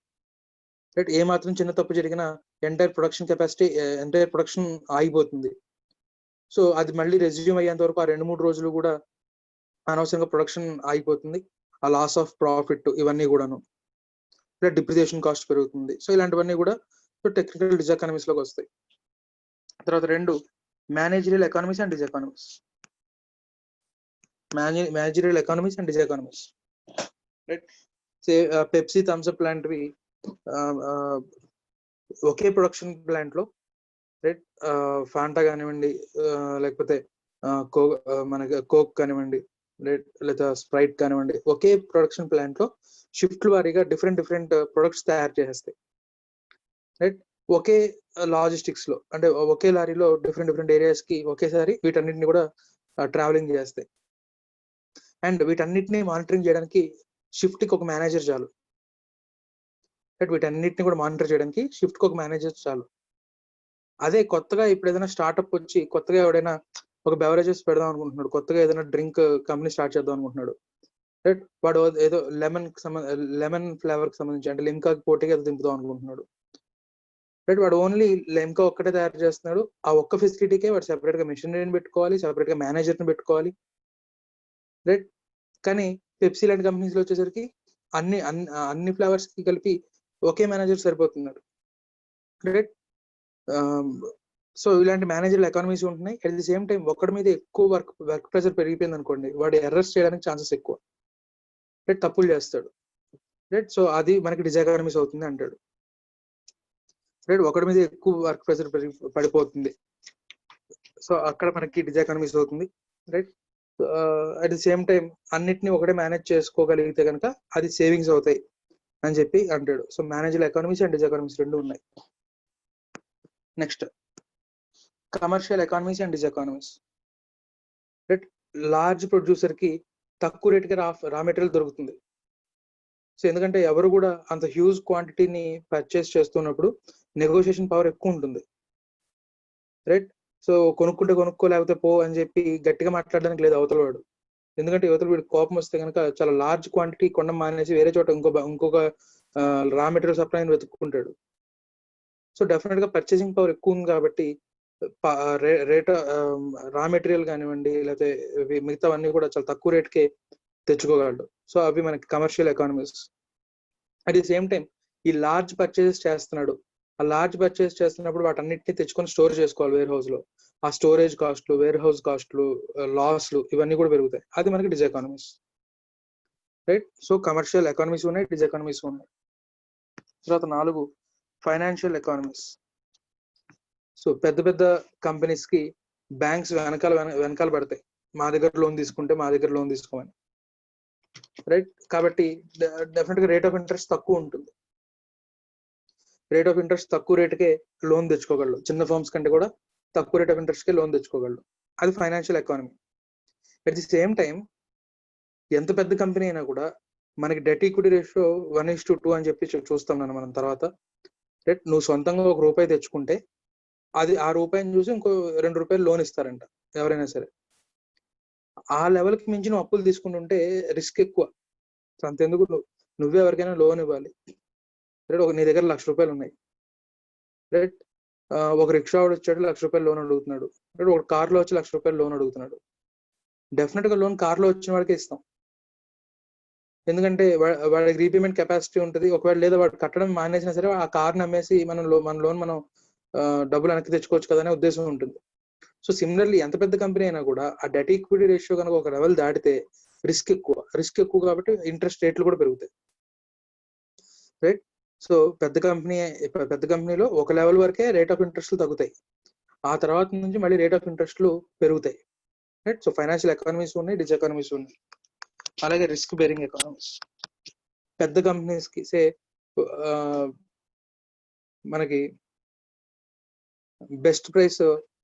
రైట్, ఏ మాత్రం చిన్న తప్పు జరిగినా ఎంటైర్ ప్రొడక్షన్ ఆగిపోతుంది. సో అది మళ్ళీ రెజ్యూమ్ అయ్యేంత వరకు ఆ 2-3 రోజులు కూడా అనవసరంగా ప్రొడక్షన్ ఆగిపోతుంది. ఆ లాస్ ఆఫ్ ప్రాఫిట్ ఇవన్నీ కూడాను, డిప్రిసియేషన్ కాస్ట్ పెరుగుతుంది. సో ఇలాంటివన్నీ కూడా టెక్నికల్ డిజెకానమీస్ లోకి వస్తాయి. తర్వాత 2 managerial economies and diseconomies. Managerial economies and diseconomies. Right, Pepsi, Thums Up లాంటివి ఒకే ప్రొడక్షన్ ప్లాంట్ లో, రైట్, ఫాంటా కానివ్వండి, లేకపోతే మనకి కోక్ కానివ్వండి, లేదా స్ప్రైట్ కానివ్వండి, ఒకే ప్రొడక్షన్ ప్లాంట్ లో షిఫ్ట్ వారీగా డిఫరెంట్ ప్రొడక్ట్స్ తయారు చేసేస్తాయి. రైట్, ఒకే లాజిస్టిక్స్ లో, అంటే ఒకే లారీలో డిఫరెంట్ ఏరియాస్ కి ఒకేసారి వీటన్నిటిని కూడా ట్రావెలింగ్ చేస్తాయి. అండ్ వీటన్నిటిని మానిటరింగ్ చేయడానికి షిఫ్ట్ కి ఒక మేనేజర్ చాలు. రైట్, వీటన్నిటిని కూడా మానిటర్ చేయడానికి షిఫ్ట్ కి ఒక మేనేజర్ చాలు. అదే కొత్తగా ఇప్పుడు ఏదైనా స్టార్ట్అప్ వచ్చి కొత్తగా ఎవడైనా ఒక బెవరేజెస్ పెడదాం అనుకుంటున్నాడు, కొత్తగా ఏదైనా డ్రింక్ కంపెనీ స్టార్ట్ చేద్దాం అనుకుంటున్నాడు. రైట్, వాడు ఏదో లెమన్ ఫ్లేవర్ కి సంబంధించి, అంటే లిమ్కాకి పోటీగా ఏదో దింపుదాం అనుకుంటున్నాడు. రైట్, వాడు ఓన్లీ లిమ్కా ఒక్కటే తయారు చేస్తున్నాడు. ఆ ఒక్క ఫెసిలిటీకే వాడు సెపరేట్ గా మెషినరీని పెట్టుకోవాలి, సెపరేట్ గా మేనేజర్ని పెట్టుకోవాలి. రైట్, కానీ పెప్సీ లాంటి కంపెనీస్ లో వచ్చేసరికి అన్ని ఫ్లేవర్స్ కి కలిపి ఒకే మేనేజర్ సరిపోతున్నాడు. రైట్, సో ఇలాంటి మేనేజర్ ఎకానమీస్ ఉంటున్నాయి. అట్ ది సేమ్ టైం ఒక్కడి మీద ఎక్కువ వర్క్ ప్రెషర్ పెరిగిపోయింది అనుకోండి, వాడు ఎర్రర్స్ చేయడానికి ఛాన్సెస్ ఎక్కువ. రైట్, తప్పులు చేస్తాడు. రైట్, సో అది మనకి డిజెకానమీస్ అవుతుంది అంటాడు. రైట్, ఒకడి మీద ఎక్కువ వర్క్ ప్రెషర్ పడిపోతుంది, సో అక్కడ మనకి డిజెకానమీస్ అవుతుంది. Right, at the same time అన్నిటిని ఒకటే మేనేజ్ చేసుకోగలిగితే కనుక అది సేవింగ్స్ అవుతాయి అని చెప్పి అంటాడు. So manager economies and diseconomies 2 ఉన్నాయి. Next commercial economies and diseconomies. Right, large producer కి తక్కువ రేటుకి రా మెటీరియల్ దొరుకుతుంది. సో ఎందుకంటే ఎవరు కూడా అంత హ్యూజ్ క్వాంటిటీని పర్చేస్ చేస్తున్నప్పుడు నెగోషియేషన్ పవర్ ఎక్కువ ఉంటుంది. రైట్, సో కొనుక్కో లేకపోతే పో అని చెప్పి గట్టిగా మాట్లాడడానికి లేదు అవతల వాడు. ఎందుకంటే యువతలు వీడికి కోపం వస్తే కనుక చాలా లార్జ్ క్వాంటిటీ కొనడం మానేసి వేరే చోట ఇంకొక రా మెటీరియల్ సప్లైని వెతుక్కుంటాడు. సో డెఫినెట్ గా పర్చేసింగ్ పవర్ ఎక్కువ ఉంది కాబట్టి రేట్ రా మెటీరియల్ కానివ్వండి, లేకపోతే మిగతావన్నీ కూడా చాలా తక్కువ రేట్కే తెచ్చుకోగలడు. సో అవి మనకి commercial economies. At the same time ఈ లార్జ్ పర్చేసెస్ చేస్తున్నాడు, ఆ లార్జ్ పర్చేస్ చేస్తున్నప్పుడు వాటన్నిటిని తెచ్చుకొని స్టోర్ చేసుకోవాలి వేర్ హౌస్ లో. ఆ స్టోరేజ్ కాస్ట్లు, వేర్ హౌస్ కాస్ట్లు, లాస్లు ఇవన్నీ కూడా పెరుగుతాయి. అది మనకి డిజెకానమీస్. రైట్, సో కమర్షియల్ ఎకానమీస్ ఉన్నాయి, డిజెకానమీస్ ఉన్నాయి. తర్వాత 4 ఫైనాన్షియల్ ఎకానమీస్. సో పెద్ద కంపెనీస్ కి బ్యాంక్స్ వెనకాల పడతాయి, మా దగ్గర లోన్ తీసుకుంటే మా దగ్గర లోన్ తీసుకోమని. రైట్, కాబట్టి డెఫినెట్ గా రేట్ ఆఫ్ ఇంట్రెస్ట్ తక్కువ ఉంటుంది. రేట్ ఆఫ్ ఇంట్రెస్ట్ తక్కువ రేటుకే లోన్ తెచ్చుకోగలరు, చిన్న ఫర్మ్స్ కంటే కూడా తక్కువ రేట్ ఆఫ్ ఇంట్రెస్ట్ కే లోన్ తెచ్చుకోగలరు. అది financial economy. At the same time ఎంత పెద్ద కంపెనీ అయినా కూడా మనకి డెట్ ఈక్విటీ రేషియో 1:2 అని చెప్పి చూస్తాం మనం తర్వాత. రైట్, నువ్వు సొంతంగా ₹1 తెచ్చుకుంటే అది ఆ రూపాయిని చూసి ఇంకో ₹2 లోన్ ఇస్తారంట ఎవరైనా సరే. ఆ లెవెల్కి మించి నువ్వు అప్పులు తీసుకుంటుంటే రిస్క్ ఎక్కువ. అంతెందుకు నువ్వే ఎవరికైనా లోన్ ఇవ్వాలి. నీ దగ్గర ₹1,00,000 ఉన్నాయి, రైట్. ఒక రిక్షా వాడు వచ్చాడు, ₹1,00,000 లోన్ అడుగుతున్నాడు. ఒక కార్లో వచ్చి ₹1,00,000 లోన్ అడుగుతున్నాడు. డెఫినెట్ గా లోన్ కార్లో వచ్చిన వాడికే ఇస్తాం. ఎందుకంటే వాడికి రీపేమెంట్ కెపాసిటీ ఉంటుంది. ఒకవేళ లేదా వాడు కట్టడం మానేసినా సరే ఆ కార్ని అమ్మేసి మన లోన్ మనం డబ్బులు వెనక్కి తెచ్చుకోవచ్చు కదా అనే ఉద్దేశం ఉంటుంది. సో సిమిలర్లీ ఎంత పెద్ద కంపెనీ అయినా కూడా ఆ డెట్ ఈక్విటీ రేషియో కనుక ఒక లెవెల్ దాటితే రిస్క్ ఎక్కువ కాబట్టి ఇంట్రెస్ట్ రేట్లు కూడా పెరుగుతాయి. రైట్. సో పెద్ద కంపెనీలో ఒక లెవెల్ వరకే రేట్ ఆఫ్ ఇంట్రెస్ట్లు తగ్గుతాయి. ఆ తర్వాత నుంచి మళ్ళీ రేట్ ఆఫ్ ఇంట్రెస్ట్లు పెరుగుతాయి. రైట్. సో ఫైనాన్షియల్ ఎకానమీస్ ఉన్నాయి, డిస్ ఎకానమీస్ ఉన్నాయి, అలాగే రిస్క్ బేరింగ్ ఎకానమీస్. పెద్ద కంపెనీస్ కి మనకి బెస్ట్ ప్రైస్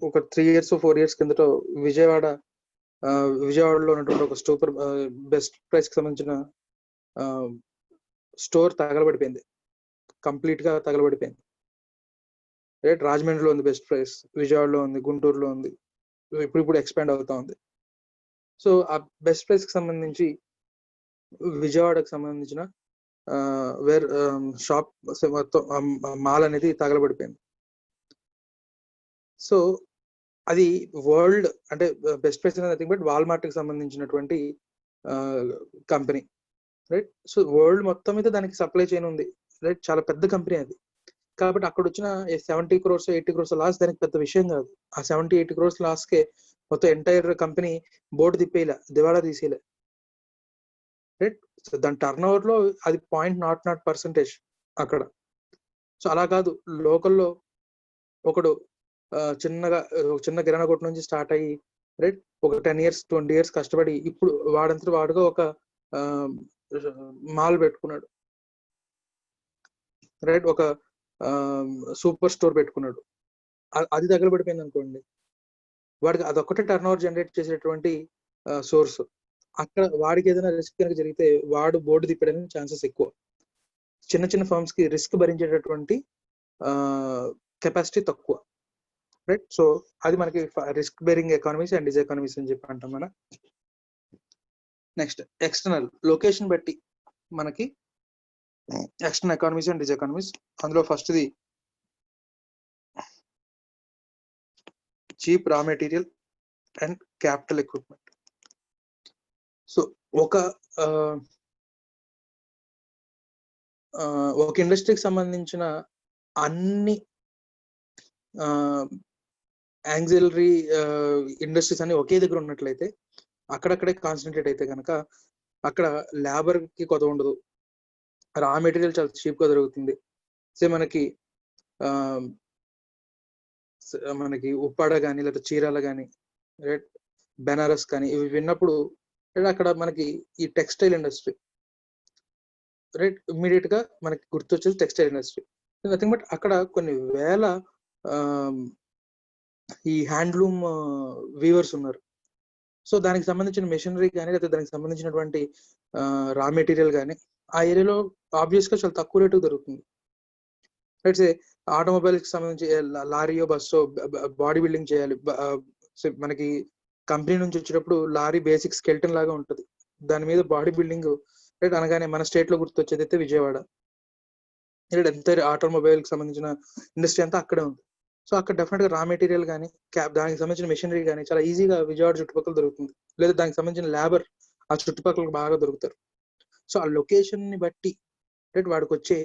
ఒక 3 years 4 years కిందట విజయవాడలో ఉన్నటువంటి ఒక సూపర్ బెస్ట్ ప్రైస్ కి సంబంధించిన స్టోర్ తగలబడిపోయింది, కంప్లీట్ గా తగలబడిపోయింది. రైట్. రాజమండ్రిలో ఉంది బెస్ట్ ప్రైస్, విజయవాడలో ఉంది, గుంటూరులో ఉంది, ఇప్పుడు ఎక్స్పాండ్ అవుతా ఉంది. సో ఆ బెస్ట్ ప్రైస్ కి సంబంధించి విజయవాడకు సంబంధించిన షాప్ మొత్తం మాల్ అనేది తగలబడిపోయింది. సో అది వరల్డ్ అంటే బెస్ట్ ప్రైస్ అనేది నథింగ్ బట్ వాల్మార్ట్ కి సంబంధించినటువంటి కంపెనీ. రైట్. సో వరల్డ్ మొత్తం మీద దానికి సప్లై చైన్ ఉంది. రైట్. చాలా పెద్ద కంపెనీ అది. కాబట్టి అక్కడ వచ్చిన 70 crores 80 crores లాస్ దానికి పెద్ద విషయం కాదు. ఆ 70-80 crores లాస్ కే మొత్తం ఎంటైర్ కంపెనీ బోర్డు తిప్పేలా, దివాళా తీసేలే. రైట్. సో దాని టర్న్ ఓవర్ లో అది 0.00% అక్కడ. సో అలా కాదు, లోకల్లో ఒకడు చిన్న కిరాణా కొట్టు నుంచి స్టార్ట్ అయ్యి రైట్ ఒక 10 years 20 years కష్టపడి ఇప్పుడు వాడంతా వాడుగా ఒక మాల్ పెట్టుకున్నాడు. రైట్. ఒక సూపర్ స్టోర్ పెట్టుకున్నాడు. అది తగలబడిపోయింది అనుకోండి, వాడికి అదొక్కటే టర్న్ ఓవర్ జనరేట్ చేసేటువంటి సోర్స్. అక్కడ వాడికి ఏదైనా రిస్క్ కనుక జరిగితే వాడు బోర్డు తిప్పడానికి ఛాన్సెస్ ఎక్కువ. చిన్న ఫర్మ్స్ కి రిస్క్ భరించేటటువంటి కెపాసిటీ తక్కువ. రైట్. సో అది మనకి risk bearing economies and diseconomies అని చెప్పి అంటాం మనం. నెక్స్ట్ ఎక్స్టర్నల్ లొకేషన్ బట్టి మనకి external economies and diseconomies. అందులో ఫస్ట్ది cheap raw material and capital equipment. So ఒక ఇండస్ట్రీకి సంబంధించిన అన్ని యాంగ్జిలరీ ఇండస్ట్రీస్ అన్ని ఒకే దగ్గర ఉన్నట్లయితే, అక్కడక్కడే కాన్సన్ట్రేట్ అయితే కనుక అక్కడ లేబర్ కి కొత్త ఉండదు, రా మెటీరియల్ చాలా చీప్ గా దొరుకుతుంది. సో మనకి ఉప్పాడ కానీ లేదా చీరాల కానీ రైట్ బెనారస్ కానీ ఇవి విన్నప్పుడు అక్కడ మనకి ఈ టెక్స్టైల్ ఇండస్ట్రీ రైట్ ఇమ్మీడియట్ గా మనకి గుర్తొచ్చేది టెక్స్టైల్ ఇండస్ట్రీ. నథింగ్ బట్ అక్కడ కొన్ని వేల ఈ హ్యాండ్లూమ్ వీవర్స్ ఉన్నారు. సో దానికి సంబంధించిన మెషినరీ కానీ లేదా దానికి సంబంధించినటువంటి రా మెటీరియల్ కానీ ఆ ఏరియాలో ఆబ్వియస్ గా చాలా తక్కువ రేటుకు దొరుకుతుంది. రైట్. ఆటోమొబైల్ కి సంబంధించి లారీయో బస్సో బాడీ బిల్డింగ్ చేయాలి, మనకి కంపెనీ నుంచి వచ్చేటప్పుడు లారీ బేసిక్ స్కెల్టన్ లాగా ఉంటుంది, దాని మీద బాడీ బిల్డింగ్ రైట్ అనగానే మన స్టేట్ లో గుర్తొచ్చేది అయితే విజయవాడ. ఎంత ఆటోమొబైల్ కి సంబంధించిన ఇండస్ట్రీ అంతా అక్కడే ఉంది. సో అక్కడ డెఫినెట్ గా రా మెటీరియల్ కానీ దానికి సంబంధించిన మెషినరీ కానీ చాలా ఈజీగా విజయవాడ చుట్టుపక్కల దొరుకుతుంది, లేదా దానికి సంబంధించిన లేబర్ ఆ చుట్టుపక్కల బాగా దొరుకుతారు. సో ఆ లొకేషన్ ని బట్టి రైట్ వాడికి వచ్చే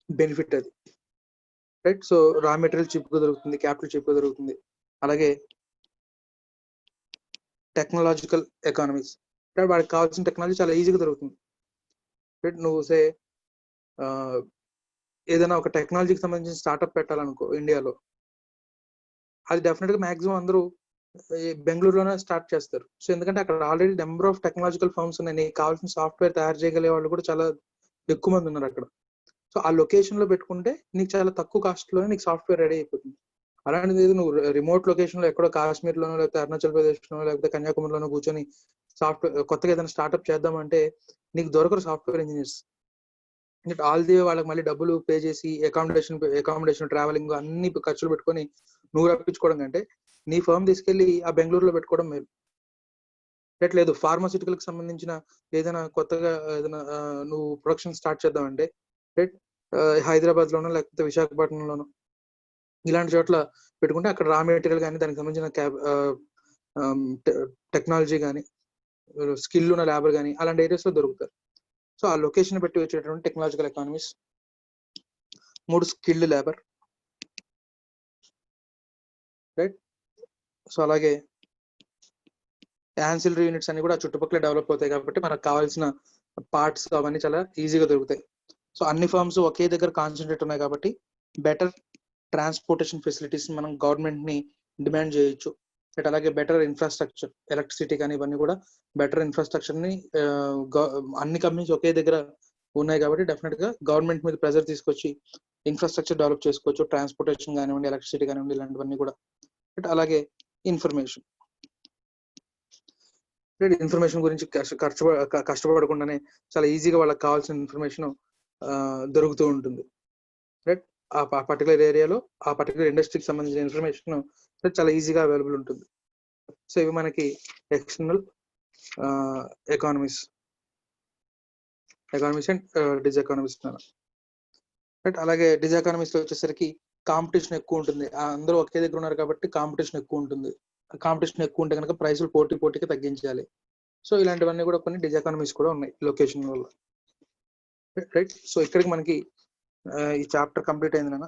బెనిఫిట్ అది. Right. So raw material cheap గా దొరుకుతుంది, క్యాపిటల్ చీప్ గా దొరుకుతుంది. అలాగే టెక్నాలజికల్ ఎకానమీస్, వాడికి కావాల్సిన టెక్నాలజీ చాలా ఈజీగా దొరుకుతుంది. రైట్. నువ్వు ఏదైనా ఒక టెక్నాలజీకి సంబంధించిన స్టార్ట్అప్ పెట్టాలనుకో ఇండియాలో, అది డెఫినెట్ గా మాక్సిమం అందరూ బెంగళూరులోనే స్టార్ట్ చేస్తారు. సో ఎందుకంటే అక్కడ already number of technological firms ఉన్నాయి, నీకు కావాల్సిన సాఫ్ట్వేర్ తయారు చేయగలిగే వాళ్ళు కూడా చాలా ఎక్కువ మంది ఉన్నారు అక్కడ. సో ఆ లొకేషన్ లో పెట్టుకుంటే నీకు చాలా తక్కువ కాస్ట్ లోనే నీకు సాఫ్ట్వేర్ రెడీ అయిపోతుంది. అలాంటిది నువ్వు రిమోట్ లొకేషన్ లో ఎక్కడో కాశ్మీర్ లోనో లేకపోతే అరుణాచల్ ప్రదేశ్ లోనో లేకపోతే కన్యాకుమారిలోనో కూర్చొని సాఫ్ట్వేర్ కొత్తగా ఏదైనా స్టార్ట్అప్ చేద్దామంటే నీకు దొరకరు సాఫ్ట్వేర్ ఇంజనీర్స్. ఆల్ది వాళ్ళకి మళ్ళీ డబ్బులు పే చేసి అకామిడేషన్ ట్రావెలింగ్ అన్ని ఖర్చులు పెట్టుకొని నువ్వు రప్పించుకోవడం కంటే నీ ఫర్మ్ తీసుకెళ్లి ఆ బెంగళూరులో పెట్టుకోవడం మేలు. లేదు ఫార్మాసిటికల్ కి సంబంధించిన ఏదైనా కొత్తగా ఏదైనా నువ్వు ప్రొడక్షన్ స్టార్ట్ చేద్దామంటే రైట్ హైదరాబాద్ లోనో లేకపోతే విశాఖపట్నంలోనో ఇలాంటి చోట్ల పెట్టుకుంటే అక్కడ రా మెటీరియల్ కానీ దానికి సంబంధించిన టెక్నాలజీ కానీ స్కిల్ ఉన్న లేబర్ కానీ అలాంటి ఏరియాస్ లో దొరుకుతారు. సో ఆ లొకేషన్ బట్టి వచ్చేటటువంటి technological economies. 3 skilled labour, right. So అలాగే యాన్సిలరీ యూనిట్స్ అన్ని కూడా చుట్టుపక్కల డెవలప్ అవుతాయి కాబట్టి మనకు కావాల్సిన పార్ట్స్ అవన్నీ చాలా ఈజీగా దొరుకుతాయి. సో అన్ని ఫర్మ్స్ ఒకే దగ్గర కాన్సన్ట్రేట్ ఉన్నాయి కాబట్టి బెటర్ ట్రాన్స్పోర్టేషన్ ఫెసిలిటీస్ మనం గవర్నమెంట్ ని డిమాండ్ చేయొచ్చు. బట్ అలాగే బెటర్ ఇన్ఫ్రాస్ట్రక్చర్, ఎలక్ట్రిసిటీ కానీ ఇవన్నీ కూడా బెటర్ ఇన్ఫ్రాస్ట్రక్చర్ ని అన్ని కంపెనీస్ ఒకే దగ్గర ఉన్నాయి కాబట్టి డెఫినెట్ గా గవర్నమెంట్ మీద ప్రెజర్ తీసుకొచ్చి ఇన్ఫ్రాస్ట్రక్చర్ డెవలప్ చేసుకోవచ్చు. ట్రాన్స్పోర్టేషన్ కానివ్వండి, ఎలక్ట్రిసిటీ కానివ్వండి, ఇలాంటివన్నీ కూడా. బట్ అలాగే ఇన్ఫర్మేషన్ గురించి కష్టపడకుండానే చాలా ఈజీగా వాళ్ళకి కావాల్సిన ఇన్ఫర్మేషన్ దొరుకుతూ ఉంటుంది, రైట్. ఆ పర్టికులర్ ఏరియాలో ఆ పర్టికులర్ ఇండస్ట్రీకి సంబంధించిన ఇన్ఫర్మేషన్ చాలా ఈజీగా అవైలబుల్ ఉంటుంది. సో ఇవి మనకి external economies and diseconomies, right. అలాగే డిజ్ ఎకానమీస్ లో వచ్చేసరికి కాంపిటీషన్ ఎక్కువ ఉంటుంది. అందరూ ఒకే దగ్గర ఉన్నారు కాబట్టి కాంపిటీషన్ ఎక్కువ ఉంటుంది. కాంపిటీషన్ ఎక్కువ ఉంటే కనుక ప్రైసులు పోటీకి తగ్గించాలి. సో ఇలాంటివన్నీ కూడా కొన్ని డిజ్ ఎకానమీస్ కూడా ఉన్నాయి లొకేషన్ వల్ల, రైట్. సో ఇక్కడికి మనకి ఈ చాప్టర్ కంప్లీట్ అయింది నాన్న.